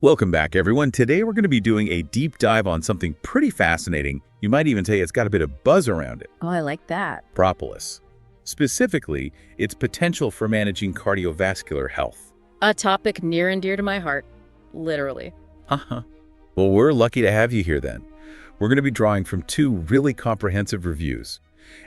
Welcome back, everyone. Today we're going to be doing a deep dive on something pretty fascinating. You might even say it's got a bit of buzz around it. Oh, I like that. Propolis. Specifically, its potential for managing cardiovascular health. A topic near and dear to my heart, literally. Well, we're lucky to have you here then. We're going to be drawing from two really comprehensive reviews,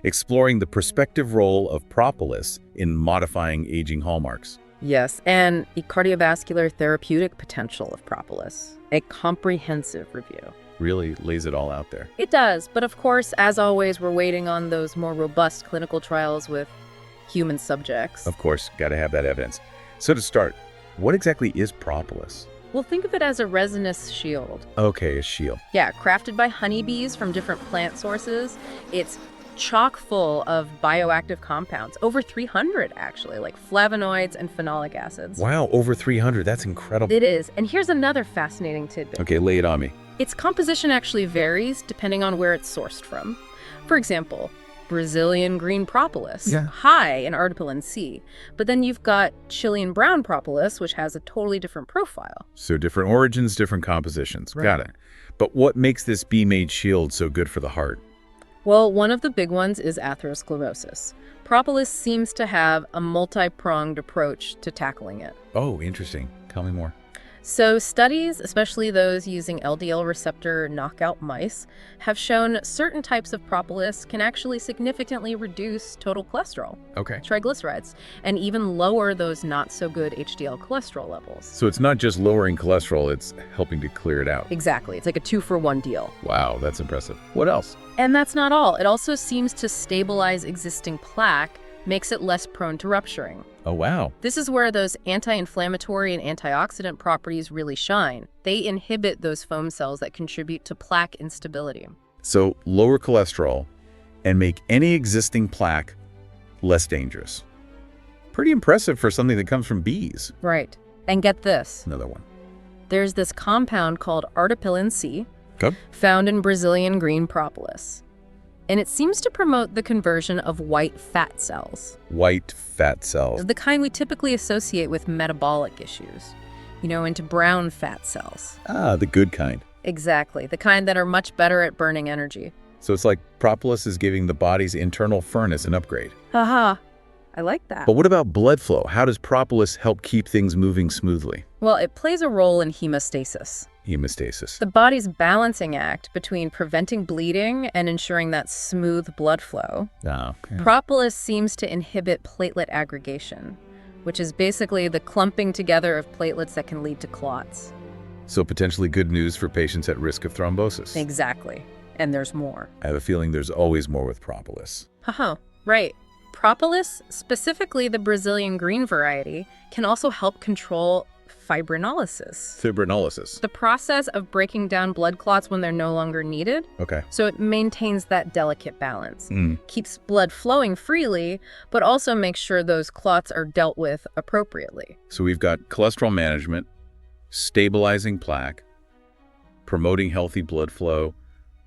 exploring the prospective role of propolis in modifying aging hallmarks. Yes, and the cardiovascular therapeutic potential of propolis. A comprehensive review. Really lays it all out there. It does, but of course, as always, we're waiting on those more robust clinical trials with human subjects. Of course, got to have that evidence. So to start, what exactly is propolis? Well, think of it as a resinous shield. Okay, a shield. Yeah, crafted by honeybees from different plant sources. It's chock full of bioactive compounds, over 300 actually, like flavonoids and phenolic acids. Wow, over 300. That's incredible. It is. And here's another fascinating tidbit. Okay, lay it on me. Its composition actually varies depending on where it's sourced from. For example, Brazilian green propolis, high in Articulin-C. But then you've got Chilean brown propolis, which has a totally different profile. So different origins, different compositions. Got it. But what makes this bee-made shield so good for the heart? Well, one of the big ones is atherosclerosis. Propolis seems to have a multi-pronged approach to tackling it. Oh, interesting. Tell me more. So studies, especially those using LDL receptor knockout mice, have shown certain types of propolis can actually significantly reduce total cholesterol, triglycerides, and even lower those not-so-good HDL cholesterol levels. So it's not just lowering cholesterol, it's helping to clear it out. Exactly. It's like a 2-for-1 deal. Wow, that's impressive. What else? And that's not all. It also seems to stabilize existing plaque, makes it less prone to rupturing. Oh, wow. This is where those anti-inflammatory and antioxidant properties really shine. They inhibit those foam cells that contribute to plaque instability. So lower cholesterol and make any existing plaque less dangerous. Pretty impressive for something that comes from bees. Right. And get this. Another one. There's this compound called Articulin-C, Okay. found in Brazilian green propolis. And it seems to promote the conversion of white fat cells. White fat cells. The kind we typically associate with metabolic issues, into brown fat cells. Ah, the good kind. Exactly, the kind that are much better at burning energy. So it's like propolis is giving the body's internal furnace an upgrade. Haha, I like that. But what about blood flow? How does propolis help keep things moving smoothly? Well, it plays a role in hemostasis. Hemostasis. The body's balancing act between preventing bleeding and ensuring that smooth blood flow. Oh, okay. Propolis seems to inhibit platelet aggregation, which is basically the clumping together of platelets that can lead to clots. So potentially good news for patients at risk of thrombosis. Exactly. And there's more. I have a feeling there's always more with propolis. Haha, right. Propolis, specifically the Brazilian green variety, can also help control fibrinolysis. Fibrinolysis. The process of breaking down blood clots when they're no longer needed. Okay. So it maintains that delicate balance. Keeps blood flowing freely, but also makes sure those clots are dealt with appropriately. So we've got cholesterol management, stabilizing plaque, promoting healthy blood flow.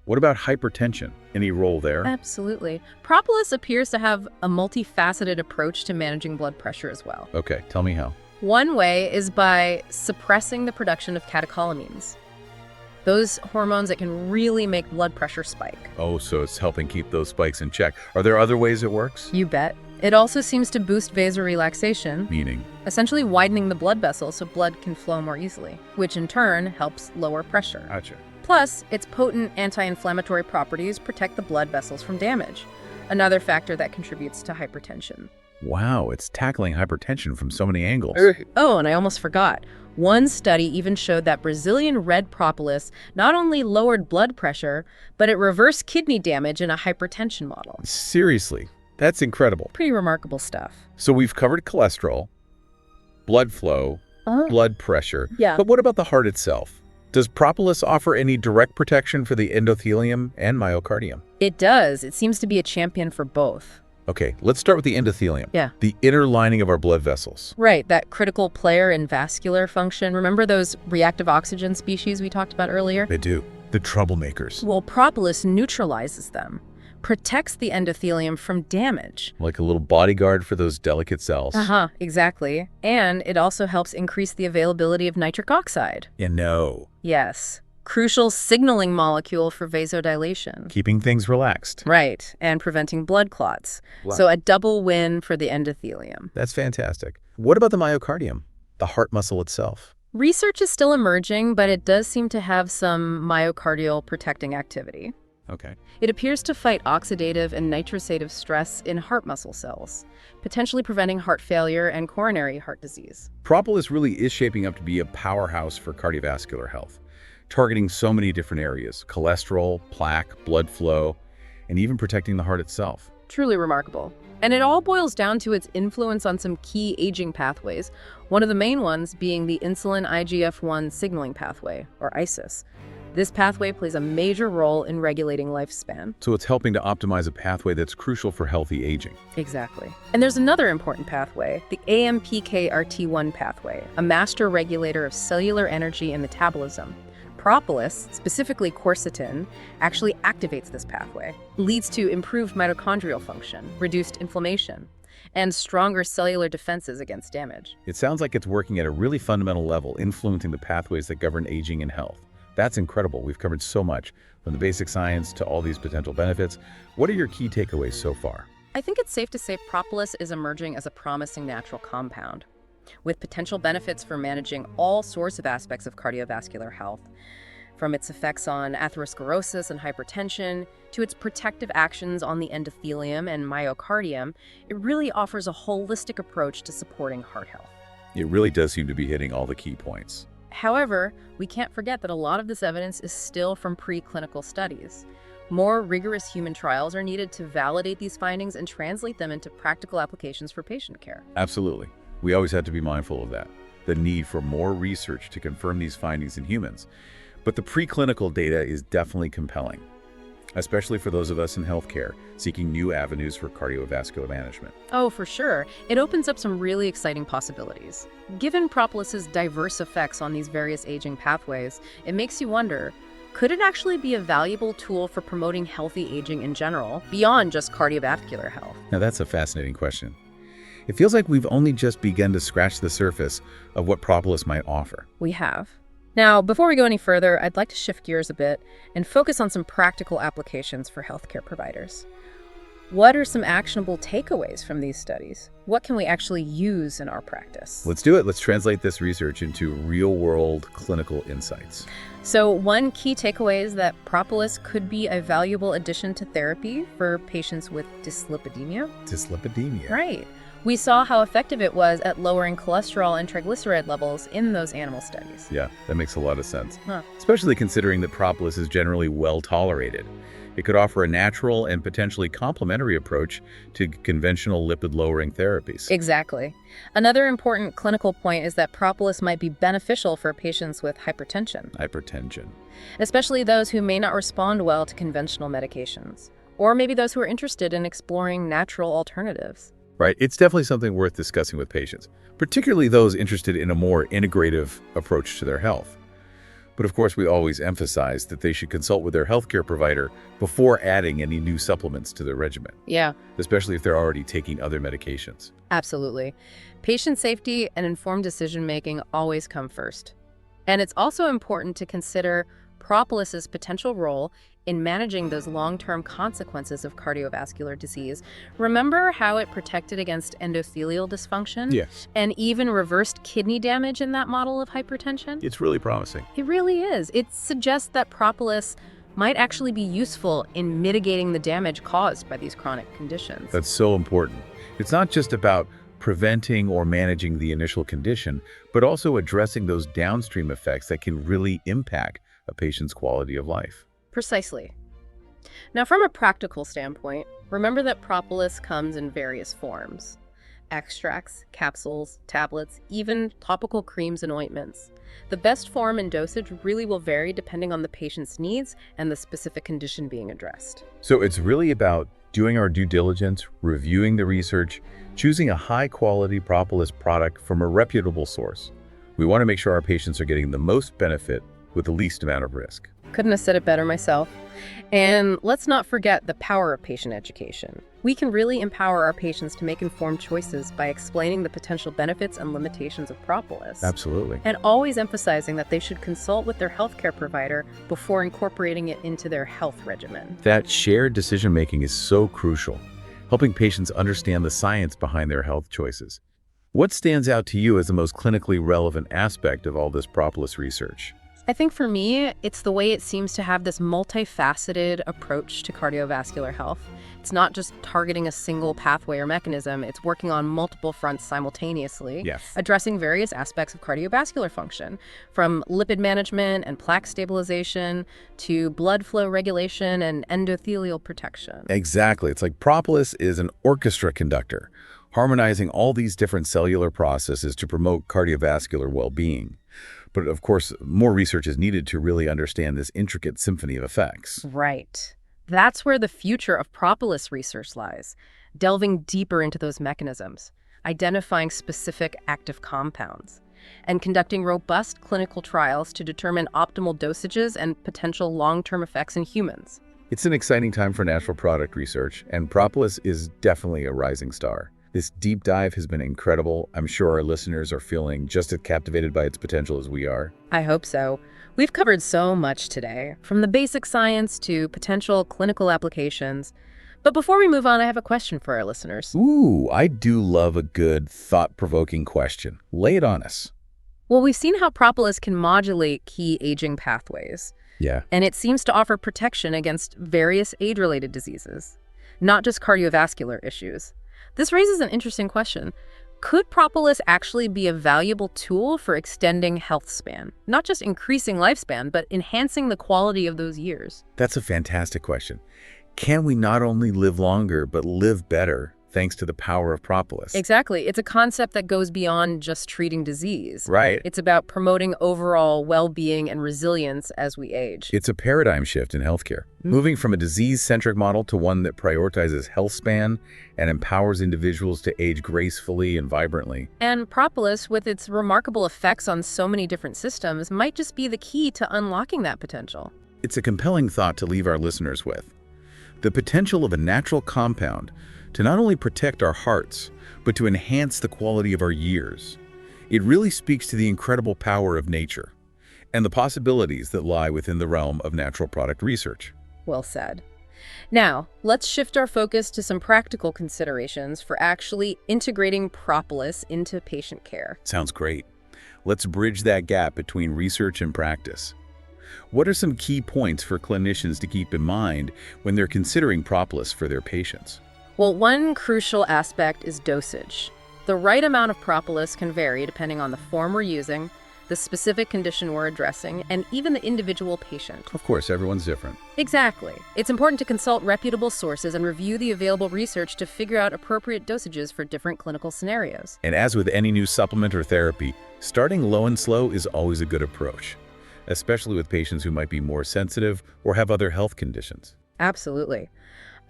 What about hypertension? Any role there? Absolutely. Propolis appears to have a multifaceted approach to managing blood pressure as well. Okay, tell me how. One way is by suppressing the production of catecholamines. Those hormones that can really make blood pressure spike. Oh, so it's helping keep those spikes in check. Are there other ways it works? You bet. It also seems to boost vasorelaxation, Meaning? essentially widening the blood vessels so blood can flow more easily, which in turn helps lower pressure. Gotcha. Plus, its potent anti-inflammatory properties protect the blood vessels from damage, another factor that contributes to hypertension. Wow, it's tackling hypertension from so many angles. Oh, and I almost forgot. One study even showed that Brazilian red propolis not only lowered blood pressure, but it reversed kidney damage in a hypertension model. Seriously, that's incredible. Pretty remarkable stuff. So we've covered cholesterol, blood flow, blood pressure. Yeah. But what about the heart itself? Does propolis offer any direct protection for the endothelium and myocardium? It does. It seems to be a champion for both. Okay, let's start with the endothelium. Yeah. The inner lining of our blood vessels. Right, that critical player in vascular function. Remember those reactive oxygen species we talked about earlier? They do. The troublemakers. Well, propolis neutralizes them, protects the endothelium from damage. Like a little bodyguard for those delicate cells. Exactly. And it also helps increase the availability of nitric oxide. Yes. Crucial signaling molecule for vasodilation. Keeping things relaxed. Right, and preventing blood clots. So a double win for the endothelium. That's fantastic. What about the myocardium, the heart muscle itself? Research is still emerging, but it does seem to have some myocardial protecting activity. Okay. It appears to fight oxidative and nitrosative stress in heart muscle cells, potentially preventing heart failure and coronary heart disease. Propolis really is shaping up to be a powerhouse for cardiovascular health, targeting so many different areas: cholesterol, plaque, blood flow, and even protecting the heart itself. Truly remarkable. And it all boils down to its influence on some key aging pathways, one of the main ones being the insulin IGF-1 signaling pathway, or ISIS. This pathway plays a major role in regulating lifespan. So it's helping to optimize a pathway that's crucial for healthy aging. Exactly. And there's another important pathway, the AMPKRT1 pathway, a master regulator of cellular energy and metabolism. Propolis, specifically quercetin, actually activates this pathway, leads to improved mitochondrial function, reduced inflammation, and stronger cellular defenses against damage. It sounds like it's working at a really fundamental level, influencing the pathways that govern aging and health. That's incredible. We've covered so much, from the basic science to all these potential benefits. What are your key takeaways so far? I think it's safe to say propolis is emerging as a promising natural compound, with potential benefits for managing all sorts of aspects of cardiovascular health, from its effects on atherosclerosis and hypertension to its protective actions on the endothelium and myocardium. It really offers a holistic approach to supporting heart health. It really does seem to be hitting all the key points. However, we can't forget that a lot of this evidence is still from preclinical studies. More rigorous human trials are needed to validate these findings and translate them into practical applications for patient care. Absolutely. We always have to be mindful of that, the need for more research to confirm these findings in humans. But the preclinical data is definitely compelling, especially for those of us in healthcare seeking new avenues for cardiovascular management. Oh, for sure. It opens up some really exciting possibilities. Given propolis's diverse effects on these various aging pathways, it makes you wonder, could it actually be a valuable tool for promoting healthy aging in general, beyond just cardiovascular health? Now that's a fascinating question. It feels like we've only just begun to scratch the surface of what propolis might offer. We have. Now, before we go any further, I'd like to shift gears a bit and focus on some practical applications for healthcare providers. What are some actionable takeaways from these studies? What can we actually use in our practice? Let's do it. Let's translate this research into real-world clinical insights. So one key takeaway is that propolis could be a valuable addition to therapy for patients with dyslipidemia. Dyslipidemia. Right. We saw how effective it was at lowering cholesterol and triglyceride levels in those animal studies. Yeah, that makes a lot of sense. Especially considering that propolis is generally well tolerated. It could offer a natural and potentially complementary approach to conventional lipid-lowering therapies. Exactly. Another important clinical point is that propolis might be beneficial for patients with hypertension. Especially those who may not respond well to conventional medications, or maybe those who are interested in exploring natural alternatives. Right. It's definitely something worth discussing with patients, particularly those interested in a more integrative approach to their health. But of course, we always emphasize that they should consult with their healthcare provider before adding any new supplements to their regimen. Yeah. Especially if they're already taking other medications. Absolutely. Patient safety and informed decision-making always come first. And it's also important to consider propolis's potential role in managing those long-term consequences of cardiovascular disease. Remember how it protected against endothelial dysfunction? Yes. And even reversed kidney damage in that model of hypertension? It's really promising. It really is. It suggests that propolis might actually be useful in mitigating the damage caused by these chronic conditions. That's so important. It's not just about preventing or managing the initial condition, but also addressing those downstream effects that can really impact a patient's quality of life. Precisely. Now, from a practical standpoint, remember that propolis comes in various forms: extracts, capsules, tablets, even topical creams and ointments. The best form and dosage really will vary depending on the patient's needs and the specific condition being addressed. So it's really about doing our due diligence, reviewing the research, choosing a high-quality propolis product from a reputable source. We want to make sure our patients are getting the most benefit with the least amount of risk. Couldn't have said it better myself. And let's not forget the power of patient education. We can really empower our patients to make informed choices by explaining the potential benefits and limitations of propolis. Absolutely. And always emphasizing that they should consult with their healthcare provider before incorporating it into their health regimen. That shared decision-making is so crucial, helping patients understand the science behind their health choices. What stands out to you as the most clinically relevant aspect of all this propolis research? I think for me, it's the way it seems to have this multifaceted approach to cardiovascular health. It's not just targeting a single pathway or mechanism, it's working on multiple fronts simultaneously, Yes. addressing various aspects of cardiovascular function, from lipid management and plaque stabilization to blood flow regulation and endothelial protection. Exactly. It's like propolis is an orchestra conductor, harmonizing all these different cellular processes to promote cardiovascular well-being. But of course, more research is needed to really understand this intricate symphony of effects. Right. That's where the future of propolis research lies, delving deeper into those mechanisms, identifying specific active compounds, and conducting robust clinical trials to determine optimal dosages and potential long-term effects in humans. It's an exciting time for natural product research, and propolis is definitely a rising star. This deep dive has been incredible. I'm sure our listeners are feeling just as captivated by its potential as we are. I hope so. We've covered so much today, from the basic science to potential clinical applications. But before we move on, I have a question for our listeners. Ooh, I do love a good, thought-provoking question. Lay it on us. Well, we've seen how propolis can modulate key aging pathways. Yeah. And it seems to offer protection against various age-related diseases, not just cardiovascular issues. This raises an interesting question. Could propolis actually be a valuable tool for extending health span? Not just increasing lifespan, but enhancing the quality of those years? That's a fantastic question. Can we not only live longer, but live better thanks to the power of propolis? Exactly. It's a concept that goes beyond just treating disease. Right. It's about promoting overall well-being and resilience as we age. It's a paradigm shift in healthcare, moving from a disease-centric model to one that prioritizes health span and empowers individuals to age gracefully and vibrantly. And propolis, with its remarkable effects on so many different systems, might just be the key to unlocking that potential. It's a compelling thought to leave our listeners with. The potential of a natural compound to not only protect our hearts, but to enhance the quality of our years. It really speaks to the incredible power of nature and the possibilities that lie within the realm of natural product research. Well said. Now, let's shift our focus to some practical considerations for actually integrating propolis into patient care. Sounds great. Let's bridge that gap between research and practice. What are some key points for clinicians to keep in mind when they're considering propolis for their patients? Well, one crucial aspect is dosage. The right amount of propolis can vary depending on the form we're using, the specific condition we're addressing, and even the individual patient. Of course, everyone's different. Exactly. It's important to consult reputable sources and review the available research to figure out appropriate dosages for different clinical scenarios. And as with any new supplement or therapy, starting low and slow is always a good approach, especially with patients who might be more sensitive or have other health conditions. Absolutely.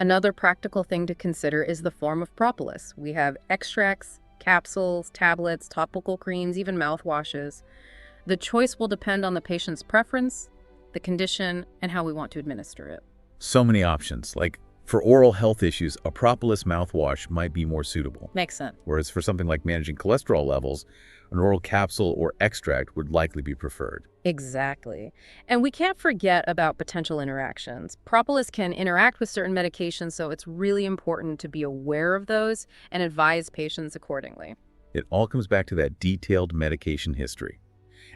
Another practical thing to consider is the form of propolis. We have extracts, capsules, tablets, topical creams, even mouthwashes. The choice will depend on the patient's preference, the condition, and how we want to administer it. So many options. Like for oral health issues, a propolis mouthwash might be more suitable. Makes sense. Whereas for something like managing cholesterol levels, an oral capsule or extract would likely be preferred. Exactly. And we can't forget about potential interactions. Propolis can interact with certain medications, so it's really important to be aware of those and advise patients accordingly. It all comes back to that detailed medication history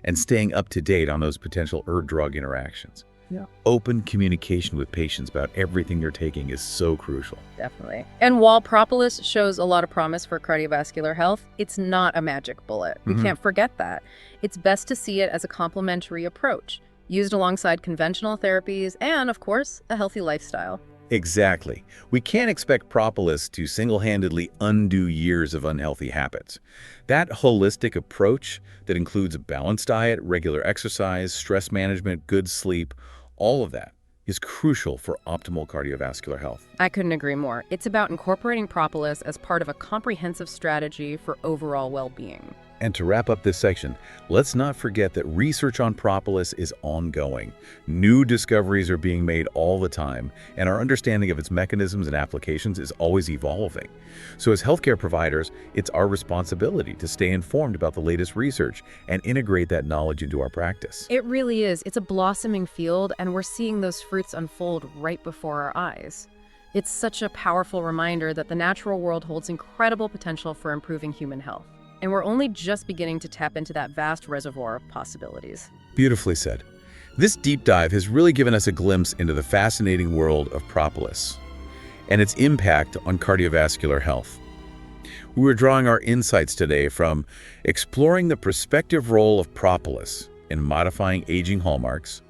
and staying up to date on those potential drug interactions. Yeah. Open communication with patients about everything they're taking is so crucial. Definitely. And while propolis shows a lot of promise for cardiovascular health, it's not a magic bullet. We can't forget that. It's best to see it as a complementary approach, used alongside conventional therapies and, of course, a healthy lifestyle. Exactly. We can't expect propolis to single-handedly undo years of unhealthy habits. That holistic approach that includes a balanced diet, regular exercise, stress management, good sleep, all of that is crucial for optimal cardiovascular health. I couldn't agree more. It's about incorporating propolis as part of a comprehensive strategy for overall well-being. And to wrap up this section, let's not forget that research on propolis is ongoing. New discoveries are being made all the time, and our understanding of its mechanisms and applications is always evolving. So as healthcare providers, it's our responsibility to stay informed about the latest research and integrate that knowledge into our practice. It really is. It's a blossoming field, and we're seeing those fruits unfold right before our eyes. It's such a powerful reminder that the natural world holds incredible potential for improving human health. And we're only just beginning to tap into that vast reservoir of possibilities. Beautifully said. This deep dive has really given us a glimpse into the fascinating world of propolis and its impact on cardiovascular health. We were drawing our insights today from exploring the prospective role of propolis in modifying aging hallmarks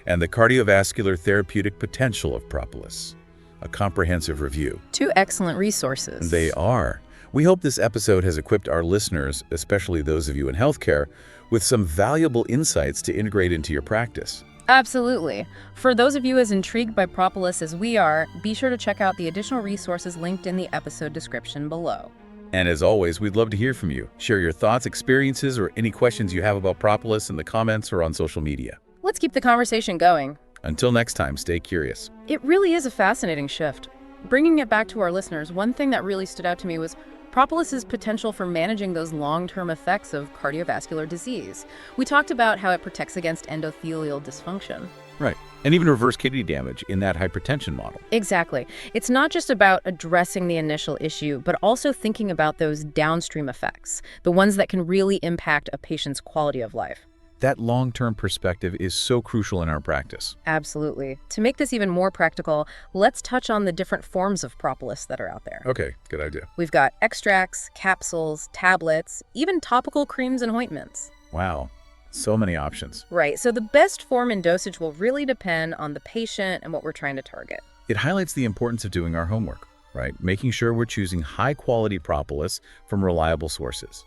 and the cardiovascular therapeutic potential of propolis, a comprehensive review. Two excellent resources. They are. We hope this episode has equipped our listeners, especially those of you in healthcare, with some valuable insights to integrate into your practice. Absolutely. For those of you as intrigued by propolis as we are, be sure to check out the additional resources linked in the episode description below. And as always, we'd love to hear from you. Share your thoughts, experiences, or any questions you have about propolis in the comments or on social media. Let's keep the conversation going. Until next time, stay curious. It really is a fascinating shift. Bringing it back to our listeners, one thing that really stood out to me was propolis' potential for managing those long-term effects of cardiovascular disease. We talked about how it protects against endothelial dysfunction. Right. And even reverse kidney damage in that hypertension model. Exactly. It's not just about addressing the initial issue, but also thinking about those downstream effects, the ones that can really impact a patient's quality of life. That long-term perspective is so crucial in our practice. Absolutely. To make this even more practical, let's touch on the different forms of propolis that are out there. Okay, good idea. We've got extracts, capsules, tablets, even topical creams and ointments. Wow, so many options. Right, so the best form and dosage will really depend on the patient and what we're trying to target. It highlights the importance of doing our homework, right? Making sure we're choosing high-quality propolis from reliable sources.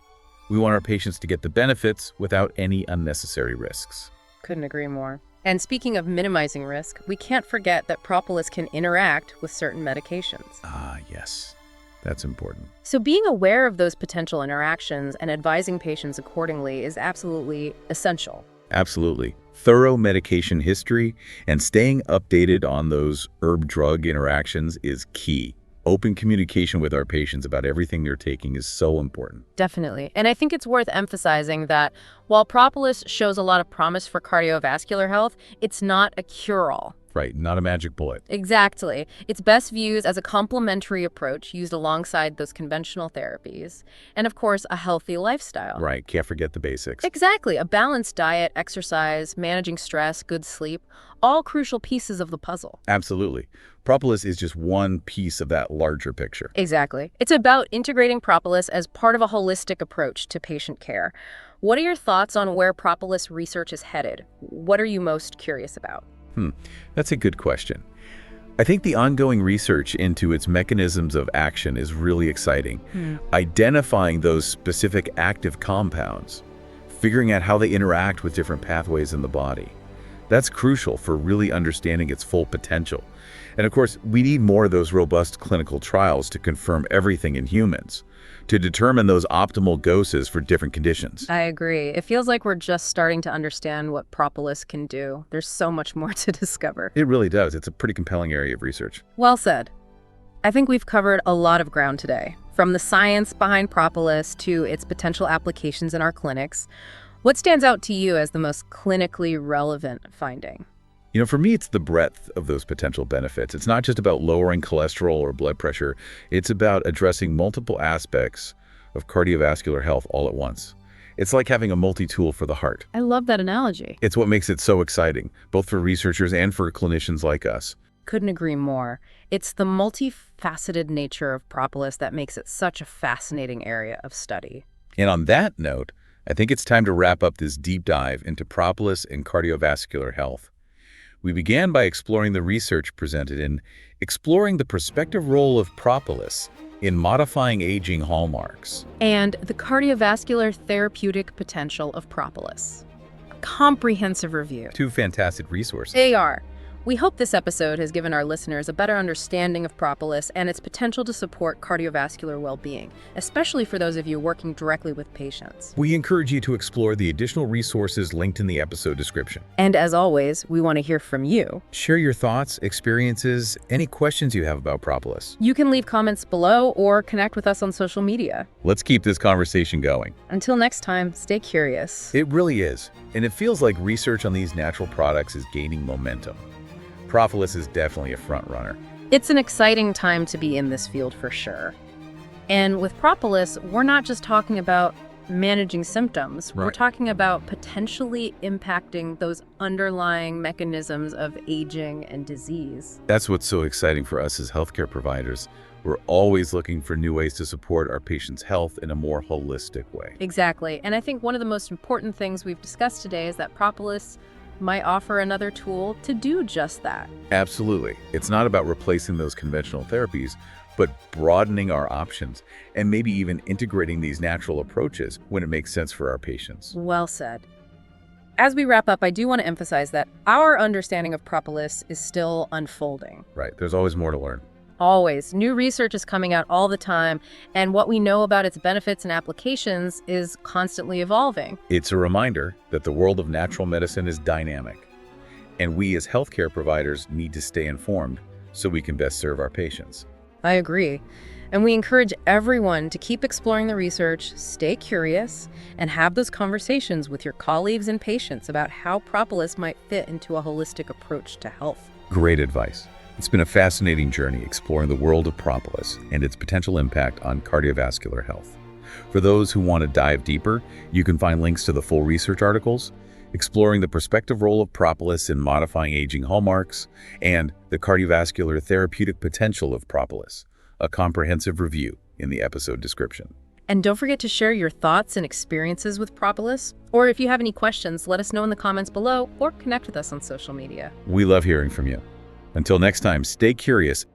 We want our patients to get the benefits without any unnecessary risks. Couldn't agree more. And speaking of minimizing risk, we can't forget that propolis can interact with certain medications. Ah, yes. That's important. So being aware of those potential interactions and advising patients accordingly is absolutely essential. Absolutely. Thorough medication history and staying updated on those herb-drug interactions is key. Open communication with our patients about everything they're taking is so important. Definitely. And I think it's worth emphasizing that while propolis shows a lot of promise for cardiovascular health, it's not a cure-all. Right, not a magic bullet. Exactly. It's best viewed as a complementary approach used alongside those conventional therapies. And of course, a healthy lifestyle. Right, can't forget the basics. Exactly. A balanced diet, exercise, managing stress, good sleep, all crucial pieces of the puzzle. Absolutely. Propolis is just one piece of that larger picture. Exactly. It's about integrating propolis as part of a holistic approach to patient care. What are your thoughts on where propolis research is headed? What are you most curious about? That's a good question. I think the ongoing research into its mechanisms of action is really exciting. Identifying those specific active compounds, figuring out how they interact with different pathways in the body. That's crucial for really understanding its full potential. And of course, we need more of those robust clinical trials to confirm everything in humans, to determine those optimal doses for different conditions. I agree. It feels like we're just starting to understand what propolis can do. There's so much more to discover. It really does. It's a pretty compelling area of research. Well said. I think we've covered a lot of ground today, from the science behind propolis to its potential applications in our clinics. What stands out to you as the most clinically relevant finding? You know, for me, it's the breadth of those potential benefits. It's not just about lowering cholesterol or blood pressure. It's about addressing multiple aspects of cardiovascular health all at once. It's like having a multi-tool for the heart. I love that analogy. It's what makes it so exciting, both for researchers and for clinicians like us. Couldn't agree more. It's the multifaceted nature of propolis that makes it such a fascinating area of study. And on that note, I think it's time to wrap up this deep dive into propolis and cardiovascular health. We began by exploring the research presented in exploring the prospective role of propolis in modifying aging hallmarks. And the cardiovascular therapeutic potential of propolis. Comprehensive review. Two fantastic resources. They are. We hope this episode has given our listeners a better understanding of propolis and its potential to support cardiovascular well-being, especially for those of you working directly with patients. We encourage you to explore the additional resources linked in the episode description. And as always, we want to hear from you. Share your thoughts, experiences, any questions you have about propolis. You can leave comments below or connect with us on social media. Let's keep this conversation going. Until next time, stay curious. It really is, and it feels like research on these natural products is gaining momentum. Propolis is definitely a front runner. It's an exciting time to be in this field for sure. And with propolis, we're not just talking about managing symptoms. Right. We're talking about potentially impacting those underlying mechanisms of aging and disease. That's what's so exciting for us as healthcare providers. We're always looking for new ways to support our patients' health in a more holistic way. Exactly. And I think one of the most important things we've discussed today is that propolis might offer another tool to do just that. Absolutely. It's not about replacing those conventional therapies, but broadening our options and maybe even integrating these natural approaches when it makes sense for our patients. Well said. As we wrap up, I do want to emphasize that our understanding of propolis is still unfolding. Right. There's always more to learn. Always. New research is coming out all the time, and what we know about its benefits and applications is constantly evolving. It's a reminder that the world of natural medicine is dynamic, and we as healthcare providers need to stay informed so we can best serve our patients. I agree. And we encourage everyone to keep exploring the research, stay curious, and have those conversations with your colleagues and patients about how propolis might fit into a holistic approach to health. Great advice. It's been a fascinating journey exploring the world of propolis and its potential impact on cardiovascular health. For those who want to dive deeper, you can find links to the full research articles, exploring the prospective role of propolis in modifying aging hallmarks, and the cardiovascular therapeutic potential of propolis, a comprehensive review in the episode description. And don't forget to share your thoughts and experiences with propolis, or if you have any questions, let us know in the comments below or connect with us on social media. We love hearing from you. Until next time, stay curious